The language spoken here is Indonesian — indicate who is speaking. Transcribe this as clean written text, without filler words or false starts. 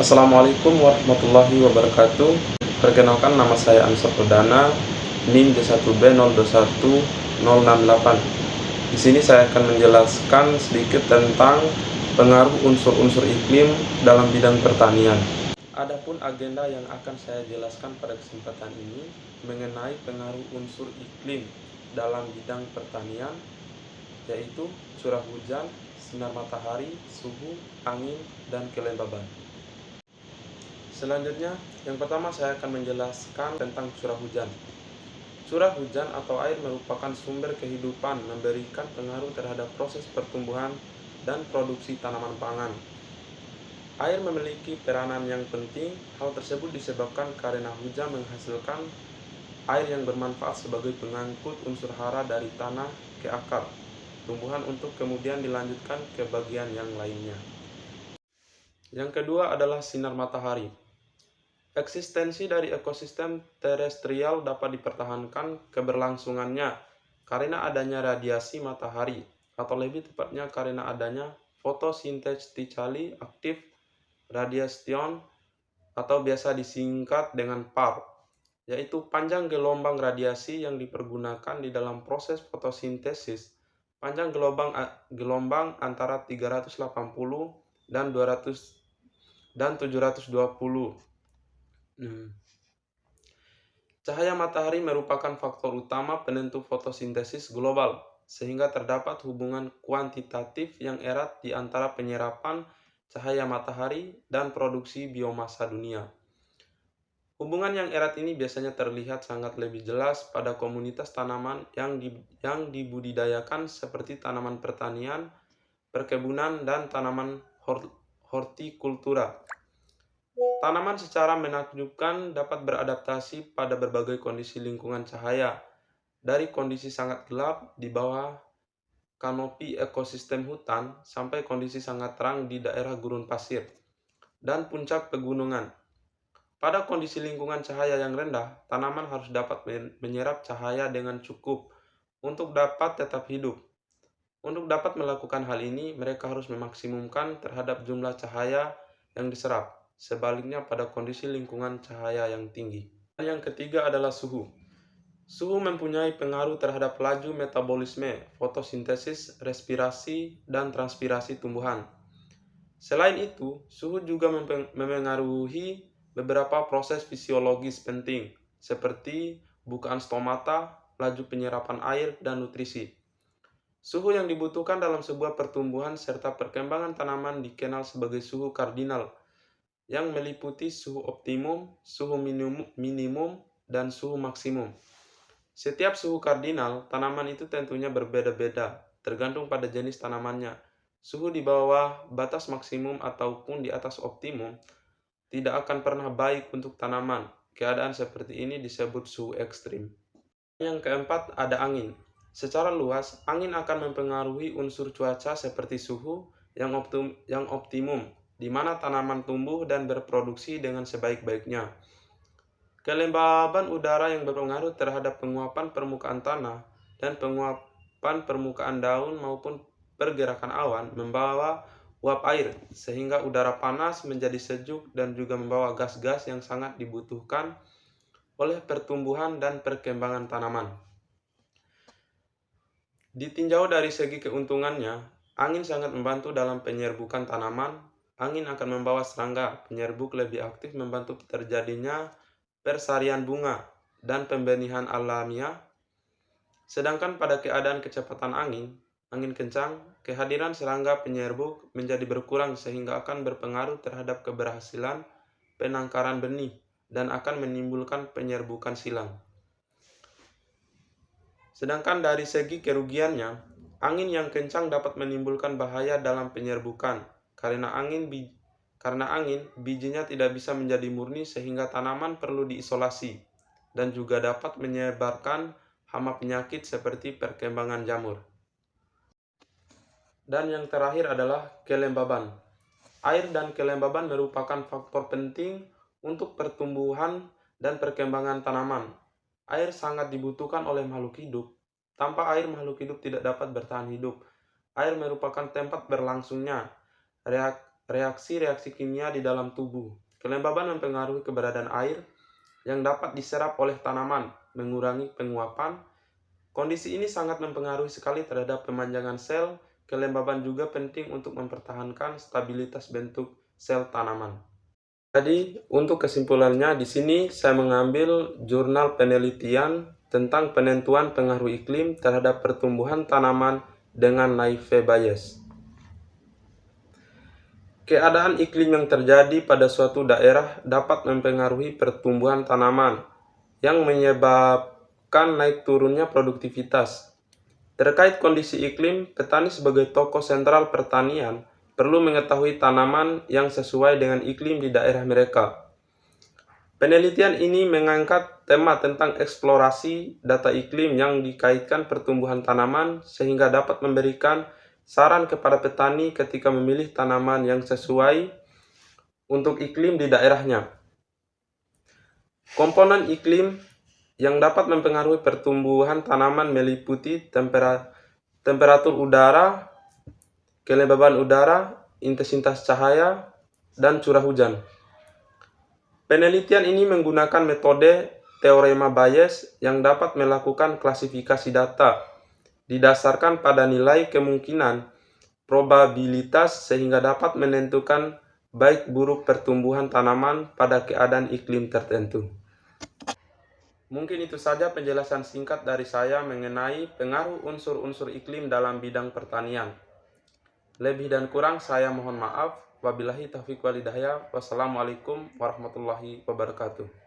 Speaker 1: Assalamualaikum warahmatullahi wabarakatuh. Perkenalkan, nama saya Ansor Perdana, NIM D1B021068. Di sini saya akan menjelaskan sedikit tentang pengaruh unsur-unsur iklim dalam bidang pertanian. Adapun agenda yang akan saya jelaskan pada kesempatan ini mengenai pengaruh unsur iklim dalam bidang pertanian, yaitu curah hujan, sinar matahari, suhu, angin, dan kelembaban. Selanjutnya, yang pertama saya akan menjelaskan tentang curah hujan. Curah hujan atau air merupakan sumber kehidupan, memberikan pengaruh terhadap proses pertumbuhan dan produksi tanaman pangan. Air memiliki peranan yang penting. Hal tersebut disebabkan karena hujan menghasilkan air yang bermanfaat sebagai pengangkut unsur hara dari tanah ke akar tumbuhan untuk kemudian dilanjutkan ke bagian yang lainnya. Yang kedua adalah sinar matahari. Eksistensi dari ekosistem terestrial dapat dipertahankan keberlangsungannya karena adanya radiasi matahari, atau lebih tepatnya karena adanya photosynthetically active radiation, atau biasa disingkat dengan PAR, yaitu panjang gelombang radiasi yang dipergunakan di dalam proses fotosintesis. Panjang gelombang antara 380 dan 720. Cahaya matahari merupakan faktor utama penentu fotosintesis global, sehingga terdapat hubungan kuantitatif yang erat di antara penyerapan cahaya matahari dan produksi biomasa dunia. Hubungan yang erat ini biasanya terlihat sangat lebih jelas pada komunitas tanaman yang dibudidayakan seperti tanaman pertanian, perkebunan, dan tanaman hortikultura. Tanaman secara menakjubkan dapat beradaptasi pada berbagai kondisi lingkungan cahaya, dari kondisi sangat gelap di bawah kanopi ekosistem hutan sampai kondisi sangat terang di daerah gurun pasir dan puncak pegunungan. Pada kondisi lingkungan cahaya yang rendah, tanaman harus dapat menyerap cahaya dengan cukup untuk dapat tetap hidup. Untuk dapat melakukan hal ini, mereka harus memaksimumkan terhadap jumlah cahaya yang diserap. Sebaliknya pada kondisi lingkungan cahaya yang tinggi. Dan yang ketiga adalah suhu. Suhu mempunyai pengaruh terhadap laju metabolisme, fotosintesis, respirasi, dan transpirasi tumbuhan. Selain itu, suhu juga memengaruhi beberapa proses fisiologis penting, seperti bukaan stomata, laju penyerapan air, dan nutrisi. Suhu yang dibutuhkan dalam sebuah pertumbuhan serta perkembangan tanaman dikenal sebagai suhu kardinal, yang meliputi suhu optimum, suhu minimum, dan suhu maksimum. Setiap suhu kardinal tanaman itu tentunya berbeda-beda, tergantung pada jenis tanamannya. Suhu di bawah batas maksimum ataupun di atas optimum tidak akan pernah baik untuk tanaman. Keadaan seperti ini disebut suhu ekstrim. Yang keempat ada angin. Secara luas, angin akan mempengaruhi unsur cuaca seperti suhu yang optimum, di mana tanaman tumbuh dan berproduksi dengan sebaik-baiknya. Kelembaban udara yang berpengaruh terhadap penguapan permukaan tanah dan penguapan permukaan daun maupun pergerakan awan membawa uap air, sehingga udara panas menjadi sejuk dan juga membawa gas-gas yang sangat dibutuhkan oleh pertumbuhan dan perkembangan tanaman. Ditinjau dari segi keuntungannya, angin sangat membantu dalam penyerbukan tanaman. Angin akan membawa serangga penyerbuk lebih aktif, membantu terjadinya persarian bunga dan pembenihan alamiah. Sedangkan pada keadaan kecepatan angin kencang, kehadiran serangga penyerbuk menjadi berkurang sehingga akan berpengaruh terhadap keberhasilan penangkaran benih dan akan menimbulkan penyerbukan silang. Sedangkan dari segi kerugiannya, angin yang kencang dapat menimbulkan bahaya dalam penyerbukan karena angin bijinya tidak bisa menjadi murni sehingga tanaman perlu diisolasi dan juga dapat menyebarkan hama penyakit seperti perkembangan jamur. Dan yang terakhir adalah kelembaban. Air dan kelembaban merupakan faktor penting untuk pertumbuhan dan perkembangan tanaman. Air sangat dibutuhkan oleh makhluk hidup. Tanpa air, makhluk hidup tidak dapat bertahan hidup. Air merupakan tempat berlangsungnya reaksi-reaksi kimia di dalam tubuh. Kelembaban mempengaruhi keberadaan air yang dapat diserap oleh tanaman, mengurangi penguapan. Kondisi ini sangat mempengaruhi sekali terhadap pemanjangan sel. Kelembaban juga penting untuk mempertahankan stabilitas bentuk sel tanaman. Jadi, untuk kesimpulannya, di sini saya mengambil jurnal penelitian tentang penentuan pengaruh iklim terhadap pertumbuhan tanaman dengan naive Bayes. Keadaan iklim yang terjadi pada suatu daerah dapat mempengaruhi pertumbuhan tanaman, yang menyebabkan naik turunnya produktivitas. Terkait kondisi iklim, petani sebagai tokoh sentral pertanian perlu mengetahui tanaman yang sesuai dengan iklim di daerah mereka. Penelitian ini mengangkat tema tentang eksplorasi data iklim yang dikaitkan pertumbuhan tanaman sehingga dapat memberikan saran kepada petani ketika memilih tanaman yang sesuai untuk iklim di daerahnya. Komponen iklim yang dapat mempengaruhi pertumbuhan tanaman meliputi temperatur udara, kelembaban udara, intensitas cahaya, dan curah hujan. Penelitian ini menggunakan metode teorema Bayes yang dapat melakukan klasifikasi data didasarkan pada nilai kemungkinan probabilitas sehingga dapat menentukan baik buruk pertumbuhan tanaman pada keadaan iklim tertentu. Mungkin itu saja penjelasan singkat dari saya mengenai pengaruh unsur-unsur iklim dalam bidang pertanian. Lebih dan kurang saya mohon maaf. Wabillahi taufiq wal hidayah. Wassalamualaikum warahmatullahi wabarakatuh.